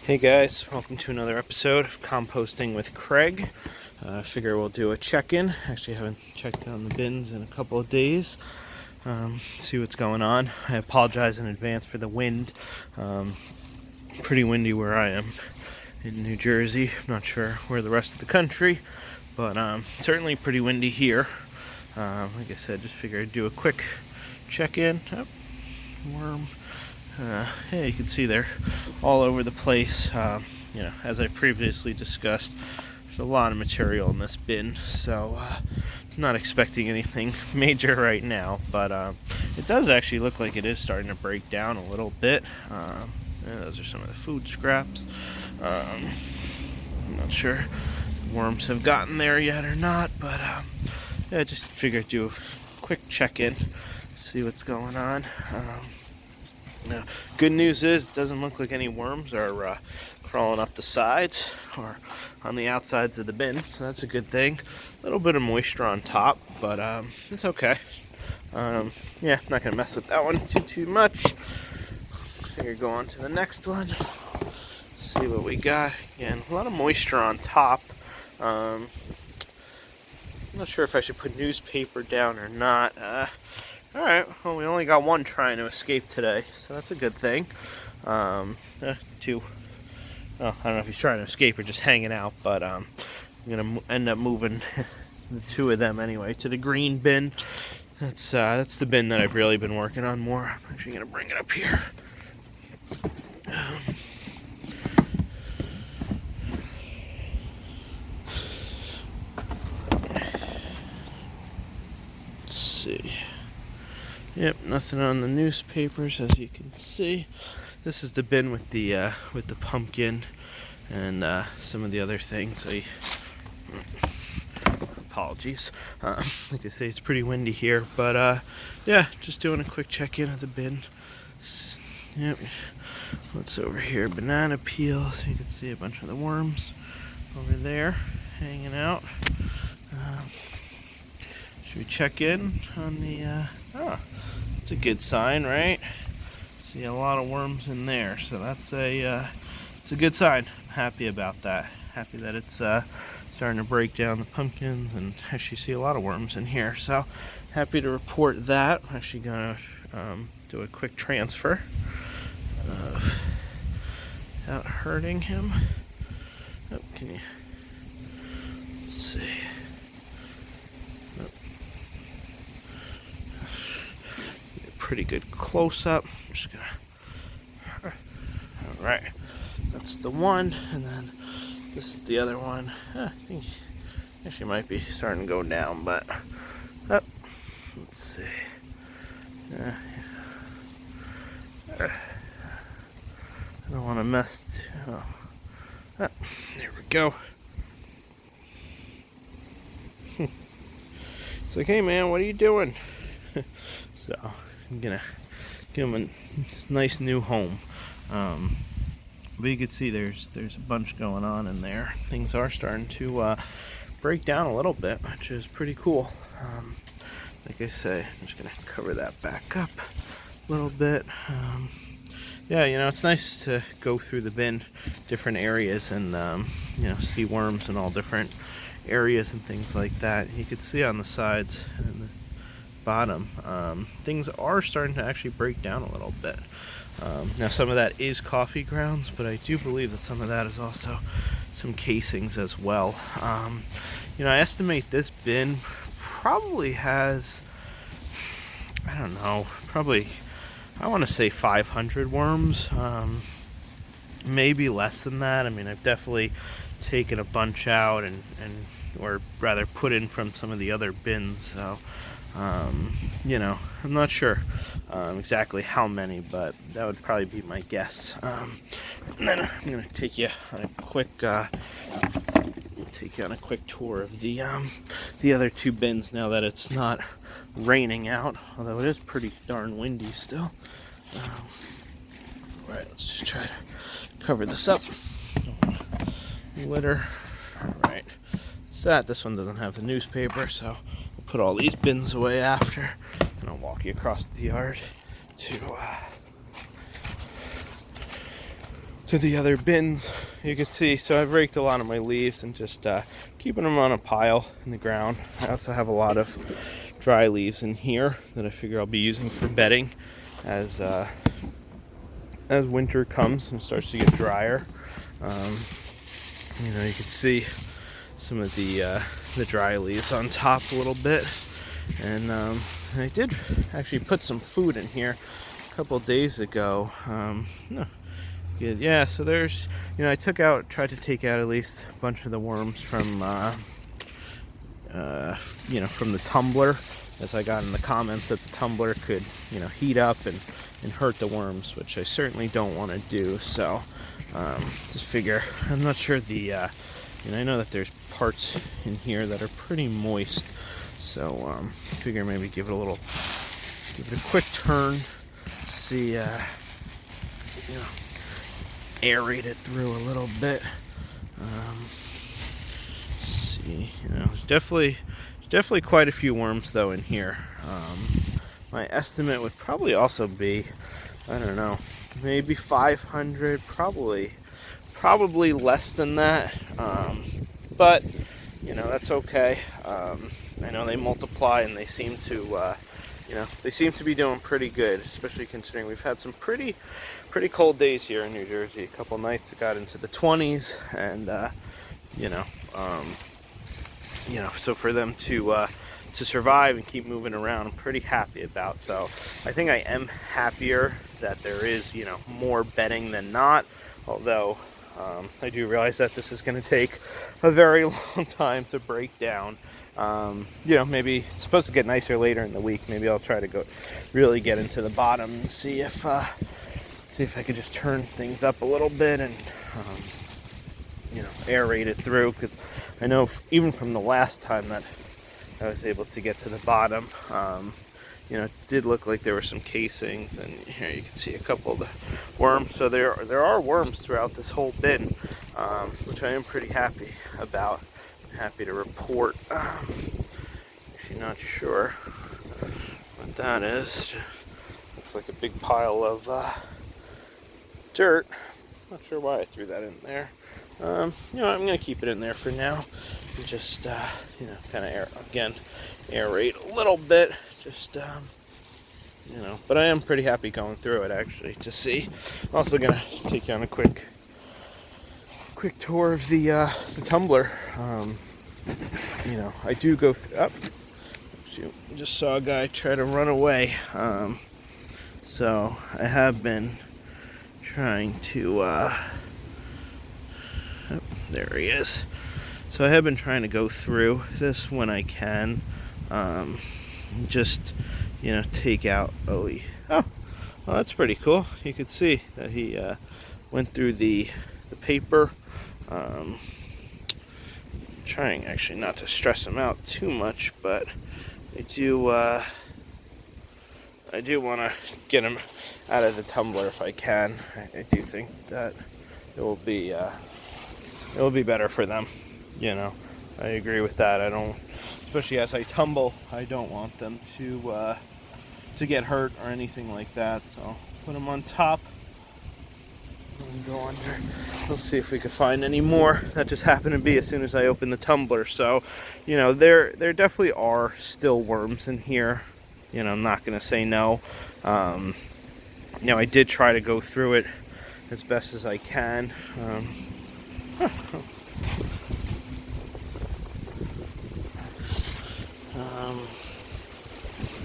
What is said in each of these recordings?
Hey guys, welcome to another episode of Composting with Craig. Figure we'll do a check-in. Actually, I haven't checked on the bins in a couple of days. See what's going on. I apologize in advance for the wind. Pretty windy where I am in New Jersey. I'm not sure where the rest of the country, but certainly pretty windy here. Like I said, just figured I'd do a quick check-in. Oh, worm. Yeah, you can see they're all over the place. As I previously discussed, there's a lot of material in this bin, so not expecting anything major right now, but it does actually look like it is starting to break down a little bit. Those are some of the food scraps. I'm not sure if worms have gotten there yet or not, but yeah, just figured do a quick check-in, see what's going on. Now, good news is it doesn't look like any worms are crawling up the sides or on the outsides of the bin, so that's a good thing. A little bit of moisture on top, but it's okay. Not going to mess with that one too much. Figure go on to the next one. See what we got. Again, a lot of moisture on top. I'm not sure if I should put newspaper down or not. Alright, well, we only got one trying to escape today, so that's a good thing. Two. Well, I don't know if he's trying to escape or just hanging out, but I'm going to end up moving the two of them anyway to the green bin. That's the bin that I've really been working on more. I'm actually going to bring it up here. Let's see. Yep, nothing on the newspapers, as you can see. This is the bin with the pumpkin and some of the other things. Apologies. Like I say, it's pretty windy here, but yeah, just doing a quick check-in of the bin. Yep. What's over here? Banana peels. You can see a bunch of the worms over there hanging out. Should we check in on the? It's a good sign, right? See a lot of worms in there, so it's a good sign. I'm happy about that. Happy that it's starting to break down the pumpkins, and actually see a lot of worms in here. So happy to report that. I'm actually gonna do a quick transfer without hurting him. Oh, can you? Let's see. Pretty good close-up. I'm just gonna. All right, that's the one, and then this is the other one. I think actually might be starting to go down, but let's see. I don't want to mess. There we go. It's like, hey man, what are you doing? So. I'm gonna give him a nice new home. But you can see there's a bunch going on in there. Things are starting to break down a little bit, which is pretty cool. Like I say, I'm just gonna cover that back up a little bit. Yeah, it's nice to go through the bin, different areas, and see worms in all different areas and things like that. You can see on the sides and the bottom, things are starting to actually break down a little bit. Now some of that is coffee grounds, but I do believe that some of that is also some casings as well. I estimate this bin probably has, I don't know, I want to say 500 worms, maybe less than that. I mean, I've definitely taken a bunch out or rather put in from some of the other bins, so I'm not sure exactly how many, but that would probably be my guess. And then I'm gonna take you on a quick tour of the other two bins now that it's not raining out, although it is pretty darn windy still. Alright, let's just try to cover this up. Litter. Alright. This one doesn't have the newspaper, so we'll put all these bins away after, and I'll walk you across the yard to to the other bins. You can see, so I've raked a lot of my leaves and just keeping them on a pile in the ground. I also have a lot of dry leaves in here that I figure I'll be using for bedding as winter comes and starts to get drier. You can see some of the dry leaves on top a little bit, and I did actually put some food in here a couple days ago. No, good. Yeah, so there's, I tried to take out at least a bunch of the worms from from the tumbler, as I got in the comments that the tumbler could, heat up and hurt the worms, which I certainly don't want to do. So just figure, I'm not sure I know that there's parts in here that are pretty moist, so figure maybe give it a quick turn, see, aerate it through a little bit. See, there's definitely quite a few worms though in here. My estimate would probably also be, I don't know, maybe 500, probably less than that, but that's okay. I know they multiply and they seem to be doing pretty good, especially considering we've had some pretty cold days here in New Jersey. A couple nights it got into the 20s, and so for them to survive and keep moving around, I'm pretty happy about. So I think I am happier that there is more bedding than not, although I do realize that this is going to take a very long time to break down. Maybe it's supposed to get nicer later in the week. Maybe I'll try to really get into the bottom and see if I could just turn things up a little bit and aerate it through, because I know even from the last time that I was able to get to the bottom, it did look like there were some casings, and here you can see a couple of the worms. So there are worms throughout this whole bin, which I am pretty happy about. Happy to report. Actually not sure what that is. Just looks like a big pile of dirt. Not sure why I threw that in there. I'm gonna keep it in there for now. And just kind of aerate a little bit. Just but I am pretty happy going through it actually to see. I'm also gonna take you on a quick tour of the tumbler. I do go through. Shoot, just saw a guy try to run away. So I have been trying to. There he is. So I have been trying to go through this when I can. Just take out. Oh, well, that's pretty cool. You can see that he went through the paper. Trying actually not to stress him out too much, but I do want to get him out of the tumbler if I can. I do think that it will be better for them. I agree with that. I don't, especially as I tumble, I don't want them to get hurt or anything like that. So put them on top. And go under. Let's see if we can find any more. That just happened to be as soon as I opened the tumbler. So, there definitely are still worms in here. I'm not going to say no. I did try to go through it as best as I can.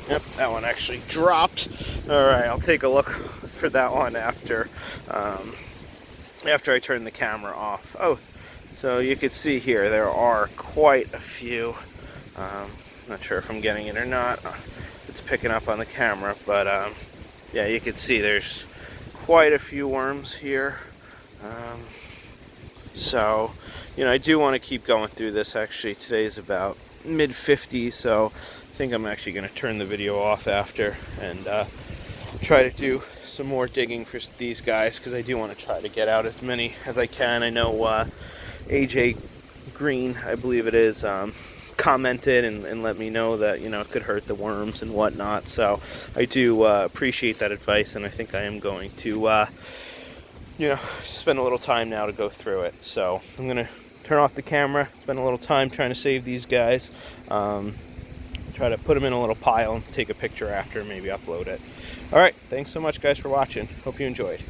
Yep, that one actually dropped. Alright, I'll take a look for that one after I turn the camera off. Oh, so you can see here there are quite a few. Not sure if I'm getting it or not. It's picking up on the camera, but yeah, you can see there's quite a few worms here. So, I do want to keep going through this. Actually, today's about mid-50s, so I think I'm actually going to turn the video off after and try to do some more digging for these guys, because I do want to try to get out as many as I can. I know AJ Green, I believe it is, commented and let me know that it could hurt the worms and whatnot. So I do appreciate that advice, and I think I am going to you know, spend a little time now to go through it. So I'm gonna turn off the camera, spend a little time trying to save these guys, try to put them in a little pile and take a picture after, maybe upload it. All right, thanks so much guys for watching. Hope you enjoyed.